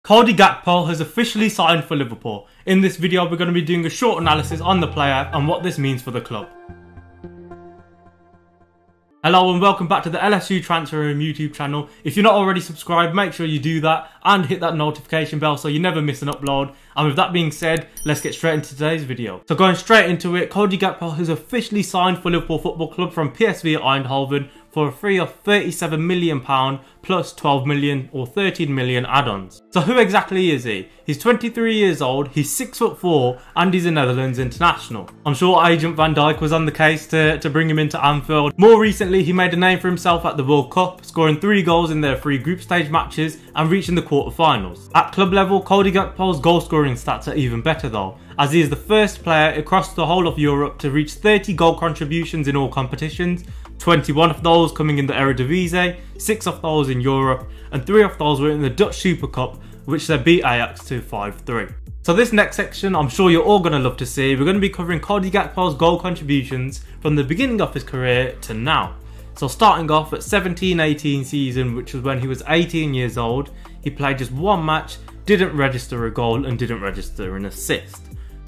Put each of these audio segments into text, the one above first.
Cody Gakpo has officially signed for Liverpool. In this video we're going to be doing a short analysis on the player and what this means for the club. Hello and welcome back to the LFC Transfer Room YouTube channel. If you're not already subscribed, make sure you do that and hit that notification bell so you never miss an upload. And with that being said, let's get straight into today's video. So going straight into it, Cody Gakpo has officially signed for Liverpool Football Club from PSV Eindhoven for a fee of £37 million plus 12 million or 13 million add-ons. So who exactly is he? He's 23 years old, he's 6'4" and he's a Netherlands international. I'm sure agent Van Dijk was on the case to bring him into Anfield. More recently, he made a name for himself at the World Cup, scoring 3 goals in their 3 group stage matches and reaching the quarter-finals. At club level, Cody Gakpo's goal scoring stats are even better though, as he is the first player across the whole of Europe to reach 30 goal contributions in all competitions, 21 of those coming in the Eredivisie, 6 of those in Europe, and 3 of those were in the Dutch Super Cup, which they beat Ajax to 5-3. So this next section, I'm sure you're all going to love to see. We're going to be covering Cody Gakpo's goal contributions from the beginning of his career to now. So starting off at 17-18 season, which was when he was 18 years old, he played just 1 match, didn't register a goal and didn't register an assist.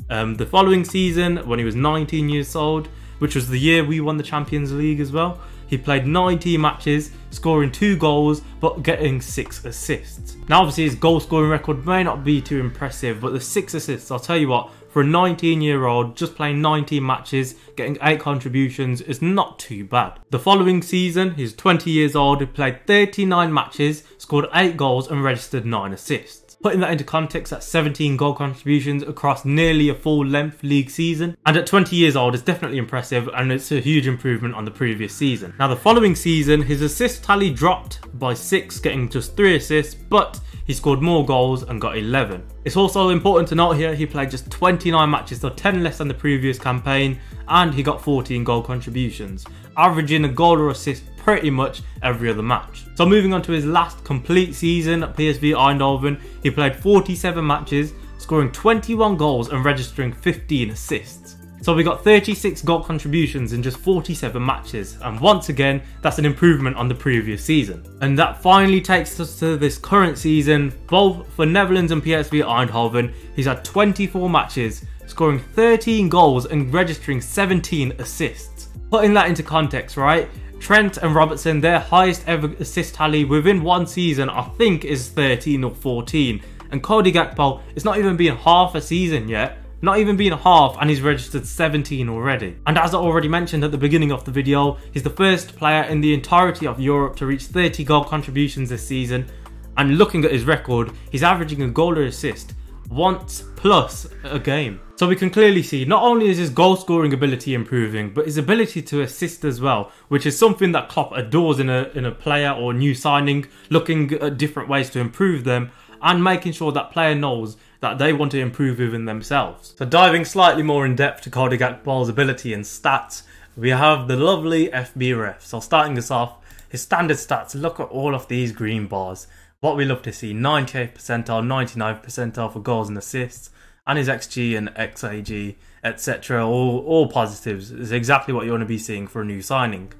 The following season, when he was 19 years old, which was the year we won the Champions League as well, he played 19 matches, scoring 2 goals but getting 6 assists. Now obviously his goal scoring record may not be too impressive, but the 6 assists, I'll tell you what, for a 19-year-old just playing 19 matches, getting 8 contributions is not too bad. The following season, he's 20 years old, he played 39 matches, scored 8 goals and registered 9 assists. Putting that into context, that's 17 goal contributions across nearly a full-length league season. And at 20 years old, it's definitely impressive and it's a huge improvement on the previous season. Now the following season, his assist tally dropped by 6, getting just 3 assists, but he scored more goals and got 11. It's also important to note here, he played just 29 matches, so 10 less than the previous campaign, and he got 14 goal contributions, averaging a goal or assist pretty much every other match. So moving on to his last complete season at PSV Eindhoven, he played 47 matches, scoring 21 goals and registering 15 assists. So we got 36 goal contributions in just 47 matches, and once again that's an improvement on the previous season. And that finally takes us to this current season. Both for Netherlands and PSV Eindhoven, he's had 24 matches, scoring 13 goals and registering 17 assists. Putting that into context, right? Trent and Robertson, their highest ever assist tally within one season I think is 13 or 14, and Cody Gakpo, it's not even been half a season yet. Not even being half and he's registered 17 already. And as I already mentioned at the beginning of the video, he's the first player in the entirety of Europe to reach 30 goal contributions this season. And looking at his record, he's averaging a goal or assist once plus a game. So we can clearly see not only is his goal scoring ability improving, but his ability to assist as well, which is something that Klopp adores in a player or new signing, looking at different ways to improve them and making sure that player knows that they want to improve within themselves. So diving slightly more in depth to Cody Gakpo's ability and stats, we have the lovely FBref. So starting us off, his standard stats, look at all of these green bars. What we love to see, 98th percentile, 99th percentile for goals and assists, and his XG and XAG, etc. all positives. Is exactly what you want to be seeing for a new signing.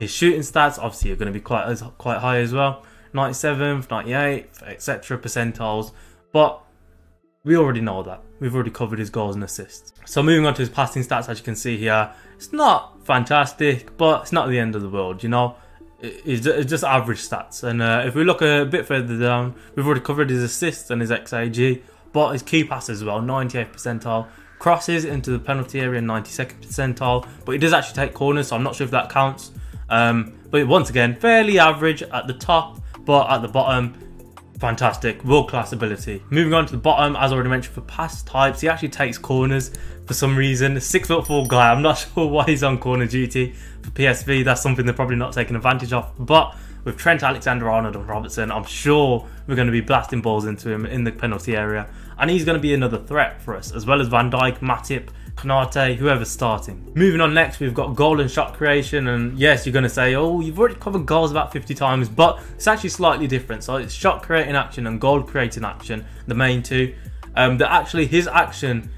His shooting stats obviously are going to be quite high as well, 97th, 98th, etc. percentiles, but we already know that. We've already covered his goals and assists. So moving on to his passing stats, as you can see here, it's not fantastic, but it's not the end of the world, you know. It's just average stats. And if we look a bit further down, we've already covered his assists and his XAG, but his key passes as well, 98th percentile. Crosses into the penalty area, 92nd percentile, but he does actually take corners, so I'm not sure if that counts. But once again, fairly average at the top, but at the bottom, fantastic, world-class ability. Moving on to the bottom, as I already mentioned, for pass types, he actually takes corners for some reason. A 6'4" guy, I'm not sure why he's on corner duty for PSV. That's something they're probably not taking advantage of. But with Trent Alexander-Arnold and Robertson, I'm sure we're going to be blasting balls into him in the penalty area. And he's going to be another threat for us, as well as Van Dijk, Matip, Konate, whoever's starting. Moving on next, we've got goal and shot creation, and yes, you're going to say, oh, you've already covered goals about 50 times, but it's actually slightly different. So it's shot creating action and goal creating action, the main two. That actually his action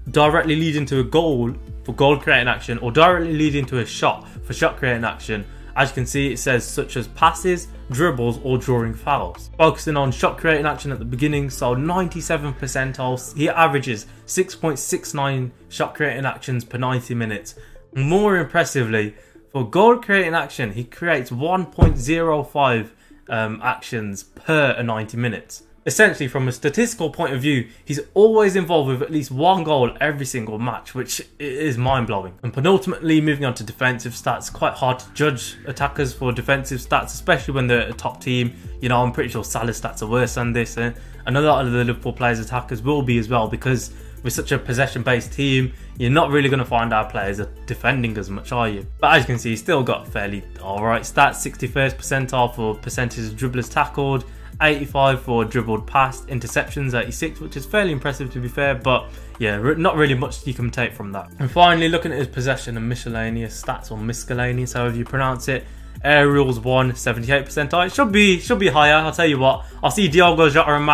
directly leading to a goal for goal creating action, or directly leading to a shot for shot creating action. As you can see, it says such as passes, dribbles or drawing fouls. Focusing on shot creating action at the beginning, so 97 percentile, he averages 6.69 shot creating actions per 90 minutes. More impressively, for goal creating action, he creates 1.05 actions per 90 minutes. Essentially, from a statistical point of view, he's always involved with at least one goal every single match, which is mind-blowing. And penultimately, moving on to defensive stats, quite hard to judge attackers for defensive stats, especially when they're a top team. You know, I'm pretty sure Salah's stats are worse than this, and a lot of the Liverpool players' attackers will be as well, because with such a possession-based team, you're not really going to find our players are defending as much, are you? But as you can see, he's still got fairly alright stats. 61st percentile for percentage of dribblers tackled, 85 for dribbled past, interceptions 86, which is fairly impressive to be fair, but yeah, not really much you can take from that. And finally, looking at his possession and miscellaneous stats, or miscellaneous, however you pronounce it, aerials 1, 78 percentile. It should be higher. I'll tell you what, I'll see Diogo Jota and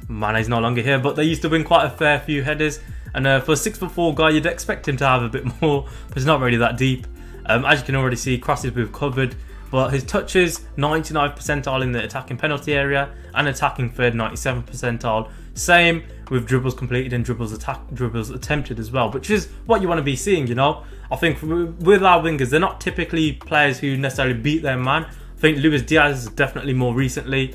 Mane's no longer here, but they used to win quite a fair few headers, and for a 6'4" guy, you'd expect him to have a bit more, but it's not really that deep. As you can already see, crosses we've covered, but his touches 99th percentile in the attacking penalty area, and attacking third 97th percentile. Same with dribbles completed and dribbles attempted as well, which is what you want to be seeing, you know. I think with our wingers, they're not typically players who necessarily beat their man. I think Luis Diaz is definitely more recently.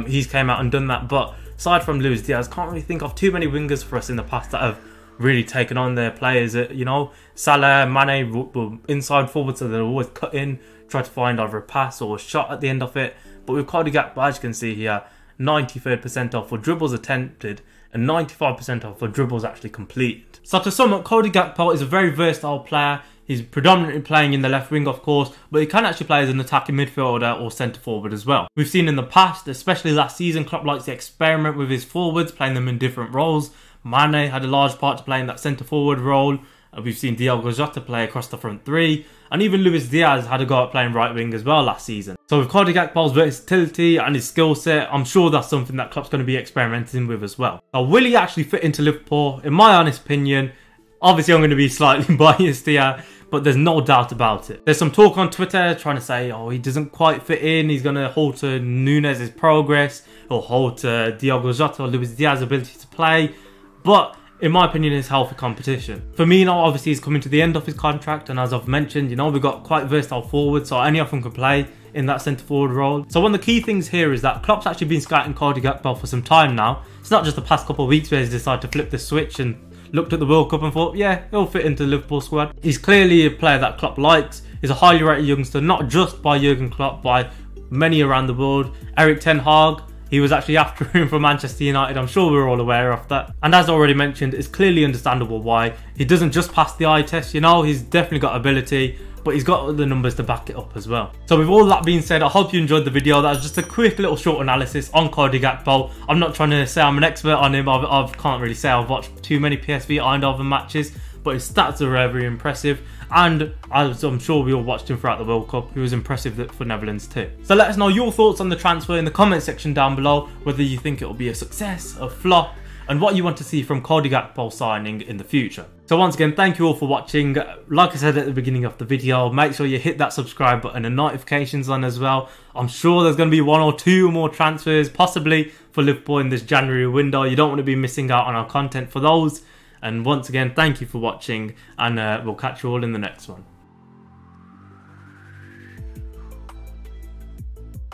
He's came out and done that, but aside from Luis Diaz, can't really think of too many wingers for us in the past that have really taken on their players. You know, Salah, Mane were inside forward, so they're always cut in, try to find either a pass or a shot at the end of it. But with Cody Gakpo, as you can see here, 93rd percentile for dribbles attempted and 95 percentile for dribbles actually completed. So to sum up, Cody Gakpo is a very versatile player. He's predominantly playing in the left wing, of course, but he can actually play as an attacking midfielder or centre forward as well. We've seen in the past, especially last season, Klopp likes to experiment with his forwards, playing them in different roles. Mane had a large part to play in that centre forward role. We've seen Diogo Jota play across the front three, and even Luis Diaz had a go at playing right wing as well last season. So with Cody Gakpo's versatility and his skill set, I'm sure that's something that Klopp's going to be experimenting with as well. Now, will he actually fit into Liverpool? In my honest opinion, obviously I'm going to be slightly biased here, but there's no doubt about it. There's some talk on Twitter trying to say, oh, he doesn't quite fit in, he's going to halter Nunez's progress, or halter Diogo Jota or Luis Diaz's ability to play, but in my opinion, it's healthy competition. Firmino obviously is coming to the end of his contract, and as I've mentioned, you know, we've got quite versatile forwards, so any of them can play in that centre forward role. So one of the key things here is that Klopp's actually been scouting Cody Gakpo for some time now. It's not just the past couple of weeks where he's decided to flip the switch and looked at the World Cup and thought, yeah, he'll fit into the Liverpool squad. He's clearly a player that Klopp likes. He's a highly rated youngster, not just by Jurgen Klopp, by many around the world. Erik ten Hag, he was actually after him for Manchester United. I'm sure we're all aware of that. And as already mentioned, it's clearly understandable why. He doesn't just pass the eye test, you know, he's definitely got ability, but he's got the numbers to back it up as well. So with all that being said, I hope you enjoyed the video. That was just a quick little short analysis on Cody Gakpo. I'm not trying to say I'm an expert on him. I can't really say I've watched too many PSV Eindhoven matches, but his stats are very impressive. And as I'm sure we all watched him throughout the World Cup, he was impressive for Netherlands too. So let us know your thoughts on the transfer in the comment section down below, whether you think it will be a success, a flop, and what you want to see from Cody Gakpo signing in the future. So once again, thank you all for watching. Like I said at the beginning of the video, make sure you hit that subscribe button and notifications on as well. I'm sure there's going to be 1 or 2 more transfers, possibly for Liverpool in this January window. You don't want to be missing out on our content for those. And once again, thank you for watching, and we'll catch you all in the next one.